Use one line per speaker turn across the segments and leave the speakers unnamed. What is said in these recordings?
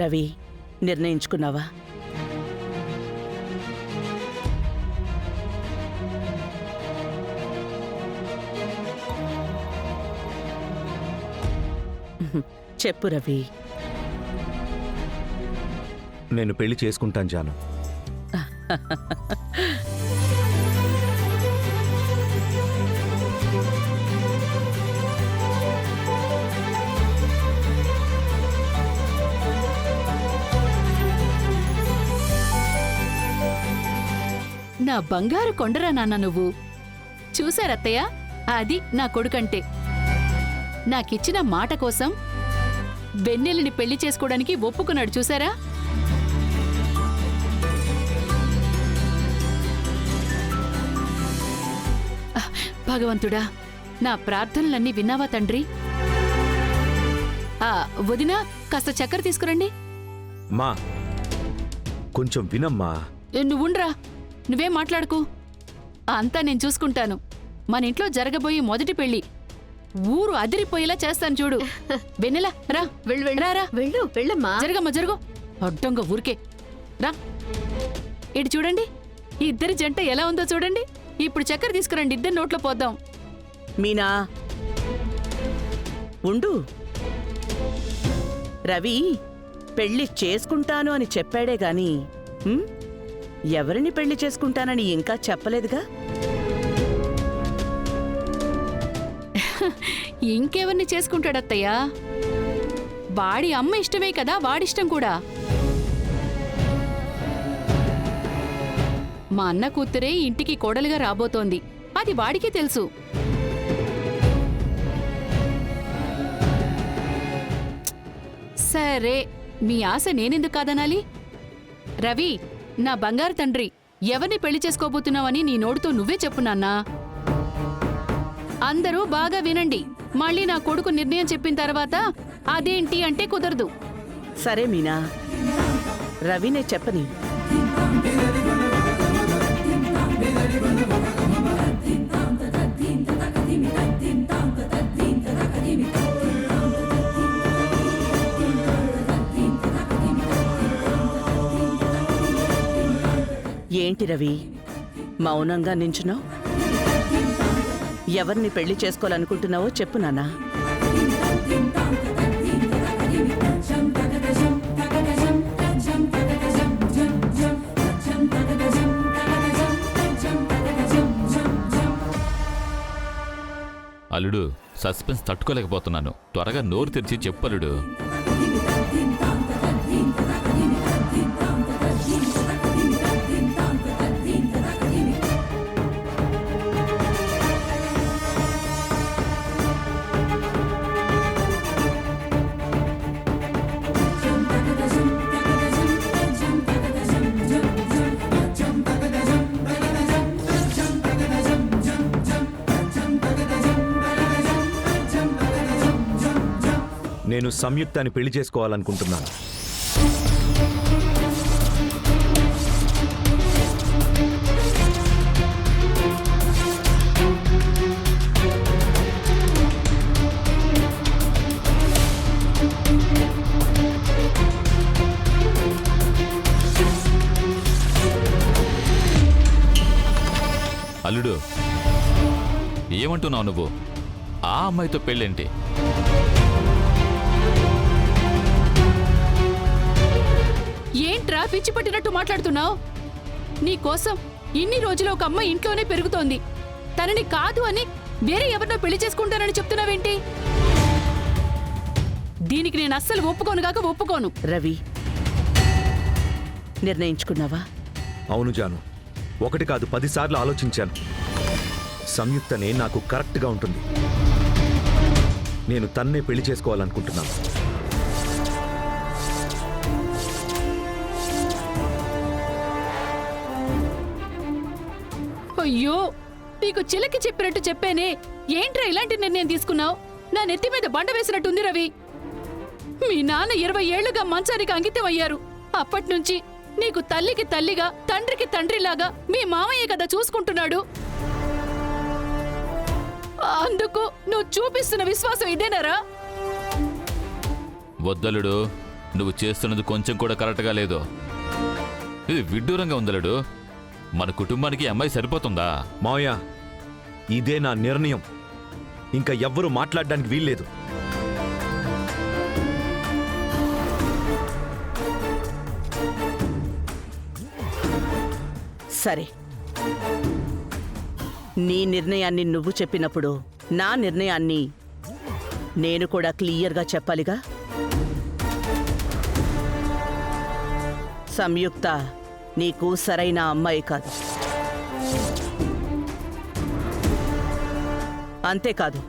రవి, నిర్ణయించుకున్నావా? చెప్పు రవి.
నేను పెళ్లి చేసుకుంటాను జాను.
నా బంగారు కొండరా నాన్న నువ్వు. చూశారత్తయ్య, అది నా కొడుకంటే. నాకిచ్చిన మాట కోసం వెన్నెలని పెళ్లి చేసుకోవడానికి ఒప్పుకున్నాడు, చూసారా? భగవంతుడా, నా ప్రార్థనలన్నీ విన్నావా తండ్రి? వదినా, కాస్త చక్కెర తీసుకురండి.
మా కొంచెం వినమ్మా.
నువ్వుండ్రా, నువ్వేం మాట్లాడుకు. అంతా నేను చూసుకుంటాను. మన ఇంట్లో జరగబోయే మొదటి పెళ్లి ఊరు అదిరిపోయేలా చేస్తాను చూడు. వెన్నెలా రా,
వెళ్ళమ్మా.
జరగమ్మా, జరుగు. అడ్డంగా ఊరికే రా. ఇటు చూడండి, ఈ ఇద్దరి జంట ఎలా ఉందో చూడండి. ఇప్పుడు చక్కెర తీసుకురండి, ఇద్దరు నోట్లో పోద్దాం.
మీనా ఉండు. రవి పెళ్లి చేసుకుంటాను అని చెప్పాడే గాని ఎవరిని పెళ్లి చేసుకుంటానని ఇంకా చెప్పలేదుగా?
ఇంకెవరిని చేసుకుంటాడత్తయ్యా? వాడి అమ్మ ఇష్టమే కదా వాడిష్టం కూడా. మా అన్న కూతురే ఇంటికి కోడలుగా రాబోతోంది, అది వాడికే తెలుసు. సరే, మీ ఆశ నేనెందుకు కాదనాలి? రవి, నా బంగారు తండ్రి, ఎవరిని పెళ్లి చేసుకోబోతున్నావని నీ నోడుతో నువ్వే చెప్పు నాన్నా. అందరూ బాగా వినండి. మళ్ళీ నా కొడుకు నిర్ణయం చెప్పిన తర్వాత అదేంటి అంటే కుదరదు.
సరే మీనా, రవినే చెప్పని. ఏంటి రవి, మౌనంగా నించున్నావు? ఎవరిని పెళ్లి చేసుకోవాలనుకుంటున్నావో చెప్పు నాన్నా.
అల్లుడు, సస్పెన్స్ తట్టుకోలేకపోతున్నాను. త్వరగా నోరు తెరిచి చెప్పు అల్లుడు.
నేను సంయుక్తాన్ని పెళ్లి చేసుకోవాలనుకుంటున్నాను.
అల్లుడు, ఏమంటున్నావు నువ్వు? ఆ అమ్మాయితో పెళ్ళేంటి?
ఏంట్రా పిచ్చి పట్టినట్టు మాట్లాడుతున్నావు? నీకోసం ఇన్ని రోజులు ఒక అమ్మాయి ఇంట్లోనే పెరుగుతోంది. తనని కాదు అని వేరే ఎవరినో పెళ్లి చేసుకుంటానని చెప్తున్నావేంటి? దీనికి నేను అస్సలు ఒప్పుకోను.
రవి, నిర్ణయించుకున్నావా?
అవును జాను, ఒకటి కాదు 10 సార్లు ఆలోచించాను. సంయుక్తనే నాకు కరెక్ట్గా ఉంటుంది. నేను తన్నే పెళ్లి చేసుకోవాలనుకుంటున్నాను.
అయ్యో, నీకు చిలకి చెప్పినట్టు చెప్పేనే. ఏంట్రా ఇలాంటి నిర్ణయం తీసుకున్నావు? నా నెత్తి మీద బండ వేసినట్టుంది రవి. మీ నాన్న 20 ఏళ్లుగా మంచానికి అంకితం అయ్యారు. అప్పట్నుంచి నీకు తల్లికి తల్లిగా, తండ్రికి తండ్రిలాగా మీ మామయ్య కదా చూసుకుంటున్నాడు. అందుకు నువ్వు చూపిస్తున్న విశ్వాసం ఇదేనారా?
వద్దలుడు, నువ్వు చేస్తున్నది కొంచెం కూడా కరెక్ట్గా లేదు. ఇది విడ్డూరంగా ఉందలడు. మన కుటుంబానికి ఈ అమ్మాయి సరిపోతుందా?
మావయ్య, ఇదే నా నిర్ణయం. ఇంకా ఎవ్వరూ మాట్లాడడానికి వీల్లేదు.
సరే, నీ నిర్ణయాన్ని నువ్వు చెప్పినప్పుడు నా నిర్ణయాన్ని నేను కూడా క్లియర్గా చెప్పాలిగా. సంయుక్త నీకు సరైన అమ్మాయి కాదు. అంతేకాదు,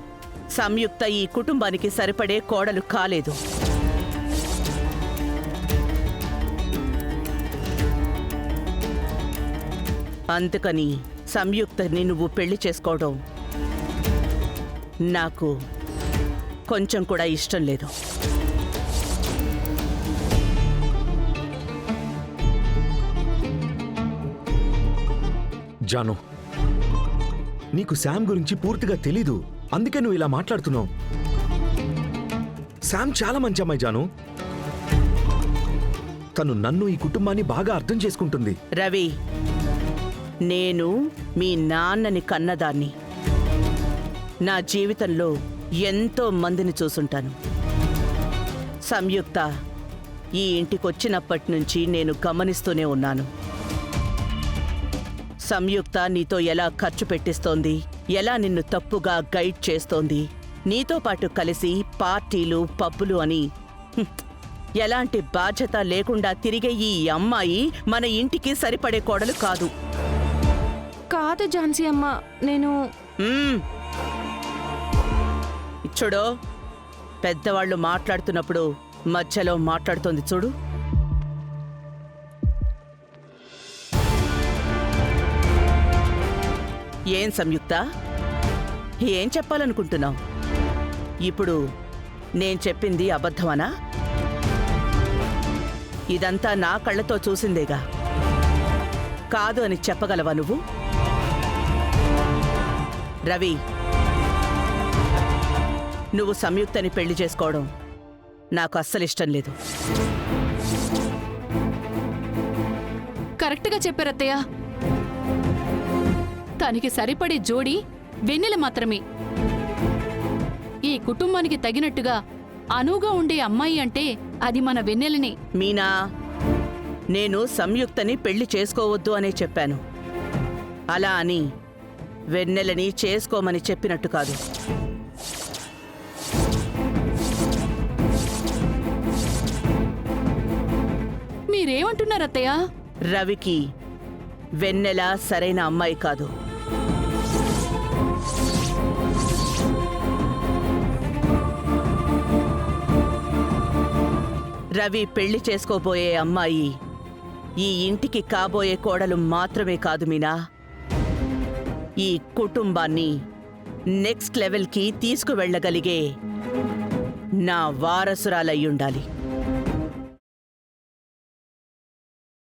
సంయుక్త ఈ కుటుంబానికి సరిపడే కోడలు కాలేదు. అందుకని సంయుక్తని నువ్వు పెళ్లి చేసుకోవడం నాకు కొంచెం కూడా ఇష్టం లేదు.
జాను, నీకు శామ్ గురించి పూర్తిగా తెలీదు. అందుకే నువ్వు ఇలా మాట్లాడుతున్నావు. శామ్ చాలా మంచి అమ్మాయి జాను. తను నన్ను, ఈ కుటుంబాన్ని బాగా అర్థం చేసుకుంటుంది.
రవి, నేను మీ నాన్నని కన్నదాన్ని. నా జీవితంలో ఎంతో మందిని చూసుంటాను. సంయుక్త ఈ ఇంటికొచ్చినప్పటి నుంచి నేను గమనిస్తూనే ఉన్నాను. సంయుక్త నీతో ఎలా ఖర్చు పెట్టిస్తోంది, ఎలా నిన్ను తప్పుగా గైడ్ చేస్తోంది, నీతో పాటు కలిసి పార్టీలు, పబ్బులు అని ఎలాంటి బాధ్యత లేకుండా తిరిగే ఈ అమ్మాయి మన ఇంటికి సరిపడే కోడలు కాదు.
కాదు ఝాన్సీ అమ్మ, నేను
చూడు, పెద్దవాళ్ళు మాట్లాడుతున్నప్పుడు మధ్యలో మాట్లాడుతోంది చూడు. ఏం సంయుక్త, ఏం చెప్పాలనుకుంటున్నావు? ఇప్పుడు నేను చెప్పింది అబద్ధమనా? ఇదంతా నా కళ్ళతో చూసిందేగా. కాదు అని చెప్పగలవా నువ్వు? రవి, నువ్వు సంయుక్తని పెళ్లి చేసుకోవడం నాకు అస్సలిష్టం లేదు.
కరెక్ట్గా చెప్పారత్తయ్య. తనకి సరిపడే జోడి వెన్నెల మాత్రమే. ఈ కుటుంబానికి తగినట్టుగా అనువుగా ఉండే అమ్మాయి అంటే అది మన వెన్నెలని.
మీనా, నేను సంయుక్తని పెళ్లి చేసుకోవద్దు అనే చెప్పాను. అలా అని వెన్నెలని చేసుకోమని చెప్పినట్టు కాదు.
మీరేమంటున్నారత్తయ్య?
రవికి వెన్నెల సరైన అమ్మాయి కాదు. రవి పెళ్లి చేసుకోబోయే అమ్మాయి ఈ ఇంటికి కాబోయే కోడలు మాత్రమే కాదు మీనా, ఈ కుటుంబాన్ని నెక్స్ట్ లెవెల్కి తీసుకువెళ్ళగలిగే నా వారసురాలయ్యుండాలి.